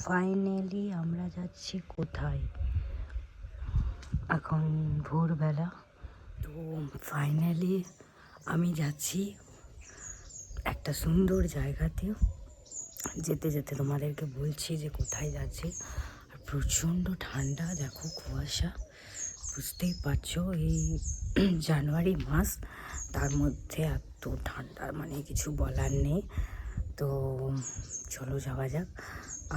Finally আমরা যাচ্ছি কোথায়, এখন ভোরবেলা। তো ফাইনালি আমি যাচ্ছি একটা সুন্দর জায়গাতে। যেতে যেতে তোমাদেরকে বলছি যে কোথায় যাচ্ছি। আর প্রচণ্ড ঠান্ডা, দেখো কুয়াশা, বুঝতেই পারছো এই জানুয়ারি মাস, তার মধ্যে এত ঠান্ডা মানে কিছু বলার নেই। তো চলো যাওয়া যাক।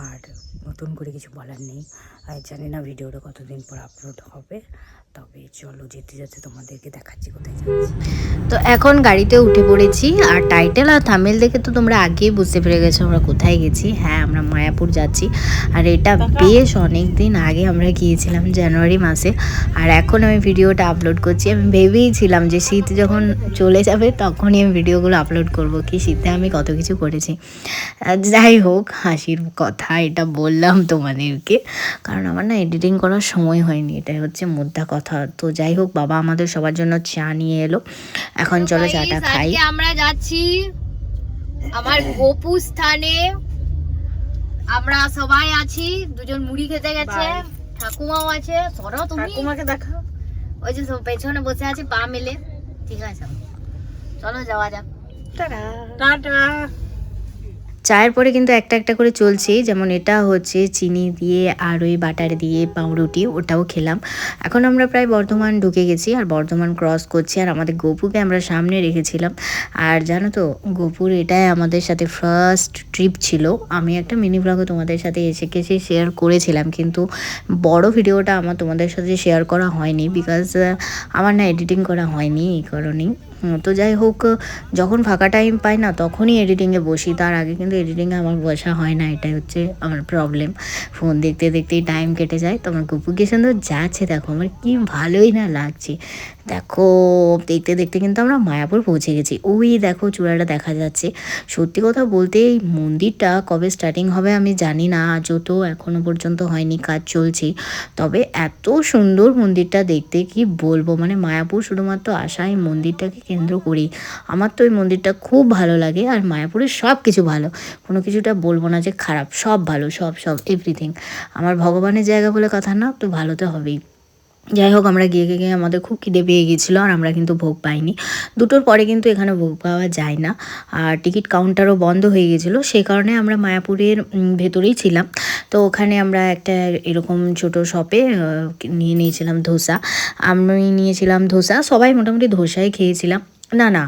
আর নতুন করে কিছু বলার নেই, আর জানি না ভিডিওটা কতদিন পর আপলোড হবে, তবে চলো যেতে যেতে তোমাদেরকে দেখাচ্ছি কোথায় যাচ্ছি। তো এখন গাড়িতে উঠে পড়েছি, আর টাইটেল আর থাম্বনেল দেখে তো তোমরা আগেই বুঝতে পেরে গেছো আমরা কোথায় গেছি। হ্যাঁ, আমরা মায়াপুর যাচ্ছি। আর এটা বেশ অনেক দিন আগে আমরা গিয়েছিলাম, জানুয়ারি মাসে। আর এখন আমি ভিডিওটা আপলোড করছি। আমি ভেবেইছিলাম যে শীত যখন চলে যাবে তখনই আমি ভিডিওগুলো আপলোড করব, কি শীতে আমি কত কিছু করেছি। যাই হোক, হাসির কথা এটা বললাম তোমাদেরকে, কারণ আমার না এডিটিং করার সময় হয়নি, এটাই হচ্ছে মোদ্দা কথা। তো যাই হোক, বাবা আমাদের সবার জন্য চা নিয়ে এলো। এখন চলো চাটা খাই। আমরা যাচ্ছি আমার গোপু স্থানে। আমরা সবাই আছি, দুজন মুড়ি খেতে গেছে, ঠাকুমাও আছে। সরো তুমি, ঠাকুমাকে দেখো, ওই যে পেছনে বসে আছে পা মেলে। ঠিক আছে, চলো যাওয়া যাক। Tata tata. চায়ের পরে কিন্তু একটা একটা করে চলছে, যেমন এটা হচ্ছে চিনি দিয়ে আর ওই বাটার দিয়ে পাউরুটি, ওটাও খেলাম। এখন আমরা প্রায় বর্ধমান ঢুকে গেছি আর বর্ধমান ক্রস করছি। আর আমাদের গোপুকে আমরা সামনে রেখেছিলাম। আর জানো তো, গোপুর এটাই আমাদের সাথে ফার্স্ট ট্রিপ ছিল। আমি একটা মিনি ব্লগে তোমাদের সাথে এসে গেছি শেয়ার করেছিলাম, কিন্তু বড় ভিডিওটা আমার তোমাদের সাথে শেয়ার করা হয়নি, বিকজ আমার না এডিটিং করা হয়নি এই কারণেই। তো যাই হোক, যখন ফাঁকা টাইম পাই না তখনই এডিটিংয়ে বসি, তার আগে কিন্তু এডিটিংয়ে আমার বসা হয় না, এটাই হচ্ছে আমার প্রবলেম। ফোন দেখতে দেখতেই টাইম কেটে যায়। তো আমার গপু কি সুন্দর যাচ্ছে, দেখো আমার কি ভালোই না লাগছে। দেখো দেখতে দেখতে কিন্তু আমরা মায়াপুর পৌঁছে গেছি। ওই দেখো চূড়াটা দেখা যাচ্ছে। সত্যি কথা বলতে এই মন্দিরটা কবে স্টার্টিং হবে আমি জানি না, আজও তো এখনও পর্যন্ত হয়নি, কাজ চলছে। তবে এত সুন্দর মন্দিরটা দেখতে, কি বলবো, মানে মায়াপুর শুধুমাত্র আসা এই মন্দিরটাকে কেন্দ্র করি। আমার তো এই মন্দিরটা খুব ভালো লাগে। আর মায়াপুরের সব কিছু ভালো, কোনো কিছুটা বলবো না যে খারাপ, সব ভালো, সব সব এভরিথিং। আমার ভগবানের জায়গা বলে কথা না, তো ভালো তো হবেই। যাই হোক, আমরা গিয়ে গিয়ে আমাদের খুব খিদে পেয়ে গিয়েছিলো, আর আমরা কিন্তু ভোগ পাইনি। 2টোর পরে কিন্তু এখানে ভোগ পাওয়া যায় না, আর টিকিট কাউন্টারও বন্ধ হয়ে গিয়েছিলো। সেই কারণে আমরা মায়াপুরের ভেতরেই ছিলাম। তো ওখানে আমরা একটা এরকম ছোট শপে নিয়ে নিয়েছিলাম ধোসা। আমি নিয়েছিলাম ধোসা, সবাই মোটামুটি ধোসাই খেয়েছিলাম। না না,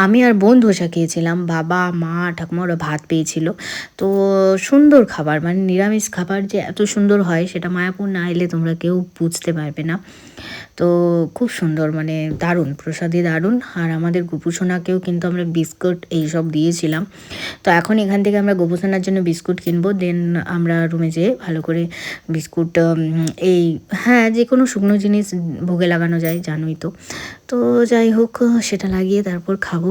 আমি আর বোন ধোসা খেয়েছিলাম, বাবা মা ঠাকুমা ওরা ভাত পেয়েছিল। তো সুন্দর খাবার, মানে নিরামিষ খাবার যে এত সুন্দর হয় সেটা মায়াপুর না এলে তোমরা কেউ বুঝতে পারবে না। তো খুব সুন্দর, মানে দারুণ, প্রসাদই দারুণ। আর আমাদের গোপুসোনাকেও কিন্তু আমরা বিস্কুট এইসব দিয়েছিলাম। তো এখন এখান থেকে আমরা গোপুসোনার জন্য বিস্কুট কিনবো, দেন আমরা রুমে যেয়ে ভালো করে বিস্কুট, এই হ্যাঁ যে কোনো শুকনো জিনিস ভোগে লাগানো যায় জানোই তো। তো যাই হোক, সেটা লাগিয়ে তারপর খাবো।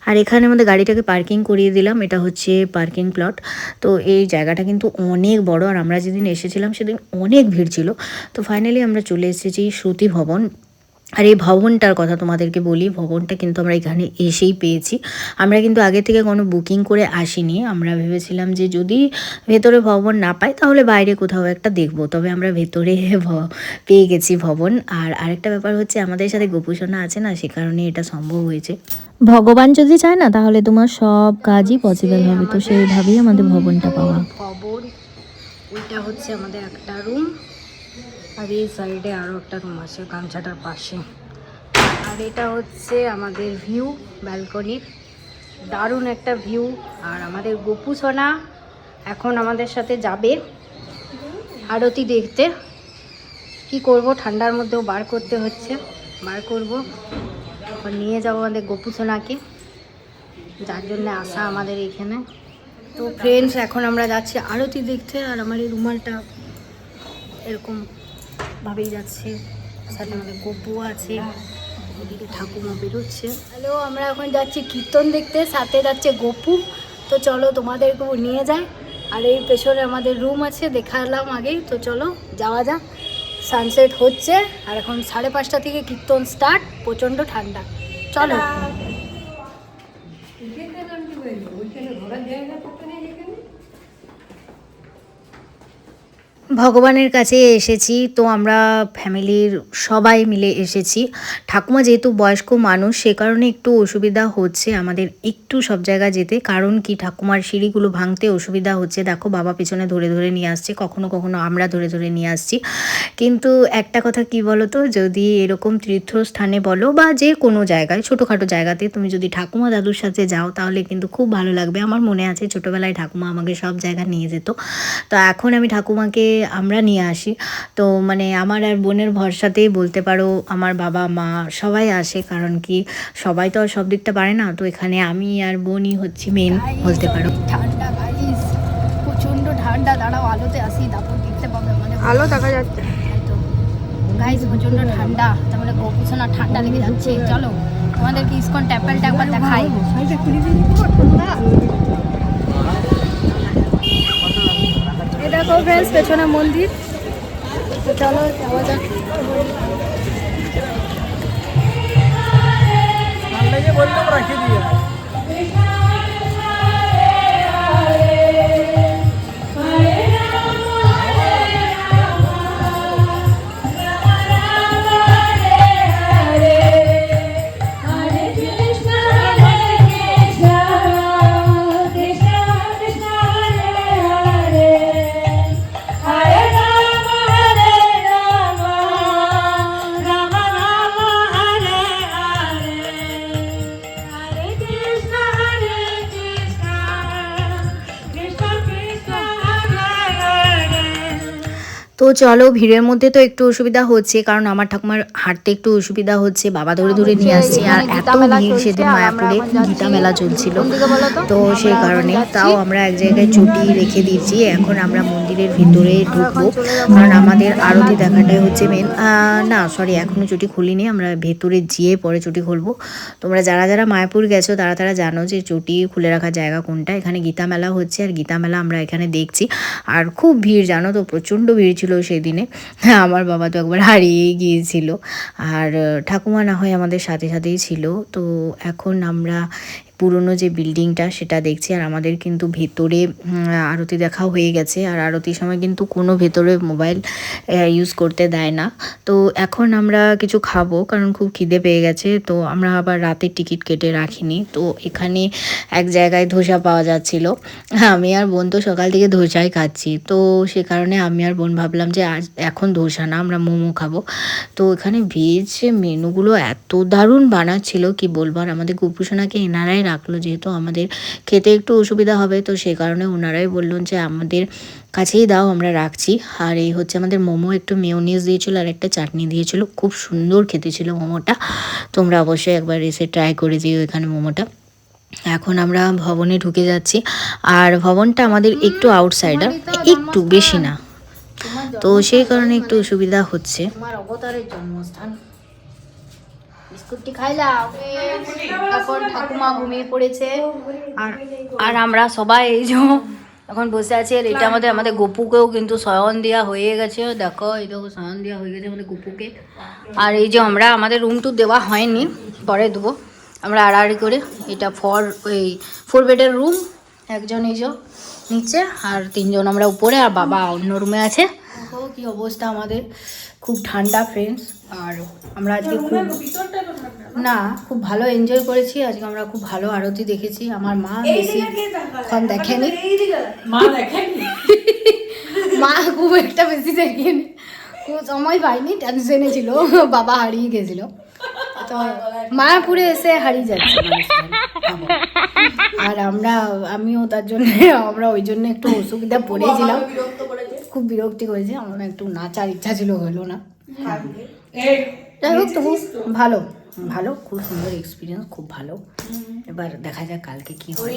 আর এখানে আমাদের গাড়িটাকে পার্কিং করিয়ে দিলাম, এটা হচ্ছে পার্কিং প্লট। তো এই জায়গাটা কিন্তু অনেক বড়, আর আমরা যেদিন এসেছিলাম সেদিন অনেক ভিড় ছিল। তো ফাইনালি আমরা চলে এসেছি শ্রুতি ভবন। আর এই ভবনটার কথা তোমাদেরকে বলি, ভবনটা কিন্তু আমরা এখানে এসেই পেয়েছি। আমরা কিন্তু আগে থেকে কোনো বুকিং করে আসিনি, আমরা ভেবেছিলাম যে যদি ভেতরে ভবন না পাই তাহলে বাইরে কোথাও একটা দেখবো, তবে আমরা ভেতরে পেয়ে গেছি ভবন। আর আরেকটা ব্যাপার হচ্ছে, আমাদের সাথে গোপুসোনা আছে না, সে কারণে এটা সম্ভব হয়েছে। ভগবান যদি চায় না তাহলে তোমার সব কাজই পসিবল হবে, তো সেইভাবেই আমাদের ভবনটা পাওয়া। ভবন, ওইটা হচ্ছে আমাদের একটা রুম, আর এই সাইডে আরও একটা রুম আছে গামছাটার পাশে। আর এটা হচ্ছে আমাদের ভিউ, ব্যালকনির দারুণ একটা ভিউ। আর আমাদের গোপু সোনা এখন আমাদের সাথে যাবে আরতি দেখতে। কি করব, ঠান্ডার মধ্যেও বার করতে হচ্ছে, বার করব। এখন নিয়ে যাবো আমাদের গোপু সোনাকে, যার জন্য আসা আমাদের এখানে। তো ফ্রেন্ডস, এখন আমরা যাচ্ছি আরতি দেখতে। আর আমার এই রুমালটা এরকম ভাবেই যাচ্ছে, সাথে আমাদের গপু আছে, ওদিকে ঠাকুমা বেরোচ্ছে। হ্যালো, আমরা এখন যাচ্ছি কীর্তন দেখতে, সাথে যাচ্ছে গপু। তো চলো তোমাদেরকেও নিয়ে যায়। আর এই পেছনে আমাদের রুম আছে, দেখালাম আগেই। তো চলো যাওয়া যাক। সানসেট হচ্ছে, আর এখন 5:30 থেকে কীর্তন স্টার্ট। প্রচণ্ড ঠান্ডা, চলো। ভগবানের কাছে এসেছি, তো আমরা ফ্যামিলির সবাই মিলে এসেছি। ঠাকুমা যেহেতু বয়স্ক মানুষ, সে কারণে একটু অসুবিধা হচ্ছে আমাদের একটু সব জায়গা যেতে। কারণ কি, ঠাকুমার সিঁড়িগুলো ভাঙতে অসুবিধা হচ্ছে। দেখো বাবা পিছনে ধরে ধরে নিয়ে আসছে, কখনো কখনো আমরা ধরে ধরে নিয়ে আসছি। কিন্তু একটা কথা কি বলো তো, যদি এরকম তীর্থস্থানে বলো বা যে কোনো জায়গায় ছোটোখাটো জায়গাতে তুমি যদি ঠাকুমা দাদুর সাথে যাও তাহলে কিন্তু খুব ভালো লাগবে। আমার মনে আছে ছোটোবেলায় ঠাকুমা আমাকে সব জায়গা নিয়ে যেত। তো এখন আমি ঠাকুমাকে আমরা নিয়ে আসি। তো মানে আমার আর বোনের ভরসাতেই বলতে পারো আমার বাবা মা সবাই আসে, কারণ কি সবাই তো আর সব দিকটা পারে না। তো এখানে আমি আর বোনই হচ্ছে মেন বলতে পারো। ঠান্ডা গাইস, প্রচন্ড ঠান্ডা। দাঁড়াও আলোতে আসি, তারপর দেখতে পাবে। মানে আলো দেখা যাচ্ছে গাইস প্রচন্ড ঠান্ডা, তার মানে গোপুসোনা ঠান্ডা লেগে যাচ্ছে। চলো তোমাদেরকে ইসকন টেম্পলটা একবার দেখাই। এই দেখো ফ্রেন্ডস, পেছনে মন্দির। তো চলো যাওয়া যাক। তো চলো, ভিড়ের মধ্যে তো একটু অসুবিধা হচ্ছে, কারণ আমার ঠাকুমার হাঁটতে একটু অসুবিধা হচ্ছে, বাবা ধরে ধরে নিয়ে আসছে। আর এত ভিড় সেদিন মায়াপুরে গীতা মেলা চলছিল, তো সেই কারণে তাও আমরা এক জায়গায় চটি রেখে দিয়েছি। এখন আমরা মন্দিরের ভিতরে ঢুকবো, কারণ আমাদের আরতি দেখাটাই হচ্ছে মেন। না সরি, এখনও চটি খুলিনি, আমরা ভেতরে যেয়ে পরে চটি খুলবো। তোমরা যারা যারা মায়াপুর গেছো তারা তারা জানো যে চটি খুলে রাখার জায়গা কোনটা। এখানে গীতা মেলা হচ্ছে, আর গীতা মেলা আমরা এখানে দেখছি। আর খুব ভিড় জানো তো, প্রচণ্ড ভিড় ছিল সেদিনে। আমার বাবা তো একবার হারিয়েই গিয়েছিল, আর ঠাকুমা না হয় আমাদের সাথে সাথেই ছিল। তো এখন আমরা পুরনো যে বিল্ডিংটা সেটা দেখছি। আর আমাদের কিন্তু ভেতরে আরতি দেখা হয়ে গেছে, আর আরতির সময় কিন্তু কোনো ভেতরে মোবাইল ইউজ করতে দেয় না। তো এখন আমরা কিছু খাবো, কারণ খুব খিদে পেয়ে গেছে। তো আমরা আবার রাতের টিকিট কেটে রাখিনি। তো এখানে এক জায়গায় ধোসা পাওয়া যাচ্ছিল, আমি আর বোন তো সকাল থেকে ধোসাই খাচ্ছি। তো সে কারণে আমি আর বোন ভাবলাম যে আজ এখন ধোসা না, আমরা মোমো খাবো। তো এখানে ভেজ মেনুগুলো এত দারুণ বানাচ্ছিল কি বলবো। আর আমাদের গোপুসোনাকে এনারাই রাখলো, যেহেতু আমাদের খেতে একটু অসুবিধা হবে, তো সে কারণে ওনারাই বললেন যে আমাদের কাছেই দাও, আমরা রাখছি। আর এই হচ্ছে আমাদের মোমো, একটু মেয়োনিজ দিয়েছিল আর একটা চাটনি দিয়েছিল, খুব সুন্দর খেতে ছিল মোমোটা। তোমরা অবশ্যই একবার এসে ট্রাই করে দিও এখানে মোমোটা। এখন আমরা ভবনে ঢুকে যাচ্ছি, আর ভবনটা আমাদের একটু আউটসাইডার, একটু বেশি না, তো সেই কারণে একটু অসুবিধা হচ্ছে। তোমার অবতারের জন্মস্থান। বিস্কুটটি খাইলাম, এখন ঠাকুমা ঘুমিয়ে পড়েছে। আর আমরা সবাই এই যে এখন বসে আছি। আর এটা আমাদের গপুকেও কিন্তু শয়ন দেওয়া হয়ে গেছে। দেখো এই দেখো, শয়ন দেওয়া হয়ে গেছে আমাদের গপুকে। আর এই যে আমাদের রুম টু দেওয়া হয়নি, পরে দেবো আমরা আড়াআড়ি করে। এটা 4 বেডের রুম, একজন এই যে নিচে আর 3 জন আমরা উপরে, আর বাবা অন্য রুমে আছে। দেখো কি অবস্থা আমাদের, খুব ঠান্ডা ফ্রেন্ডস। আর আমরা আজকে খুব ভালো এনজয় করেছি আজকে। আমরা খুব ভালো আরতি দেখেছি। আমার মা বেশিক্ষণ দেখেনি, মা খুব একটা বেশি দেখেনি, খুব সময় পাইনি, টেনশনে ছিল, বাবা হারিয়ে গেছিল। তো মায়াপুরে এসে হারিয়ে যাচ্ছে আর আমিও তার জন্য আমরা ওই জন্য একটু অসুবিধা পড়েছিলাম, খুব বিরক্তি করেছে। আমার একটু নাচার ইচ্ছা ছিল, হলো না। যাই হোক, তবু ভালো, খুব সুন্দর এক্সপিরিয়েন্স, খুব ভালো। এবার দেখা যাক কালকে কি হয়।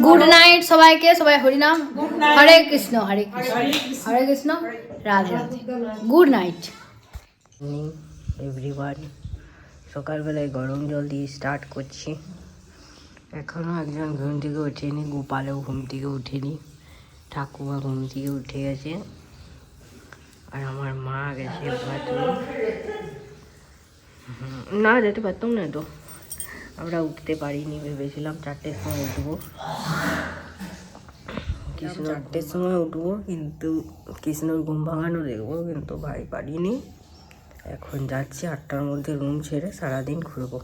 গুড নাইট সবাইকে, সবাই হরিনাম, Hare Krishna Hare Krishna Hare Krishna, Radhe Radhe, good night everyone. সকালবেলায় গরম জল দিয়ে স্টার্ট করছি। এখনও একজন ঘুম থেকে ওঠেনি, গোপালও ঘুম থেকে ওঠেনি, ঠাকুমা ঘুম থেকে উঠে গেছে, আর আমার মা গেছে বাথরুম। না যেতে পারতাম না, তো আমরা উঠতে পারিনি, ভেবেছিলাম 4টের সময় উঠবো, কৃষ্ণ 4টের সময় উঠবো, কিন্তু কৃষ্ণর ঘুম ভাঙানো দেখবো, কিন্তু ভাই পারিনি। এখন যাচ্ছি 8টার মধ্যে রুম ছেড়ে সারাদিন ঘুরবো।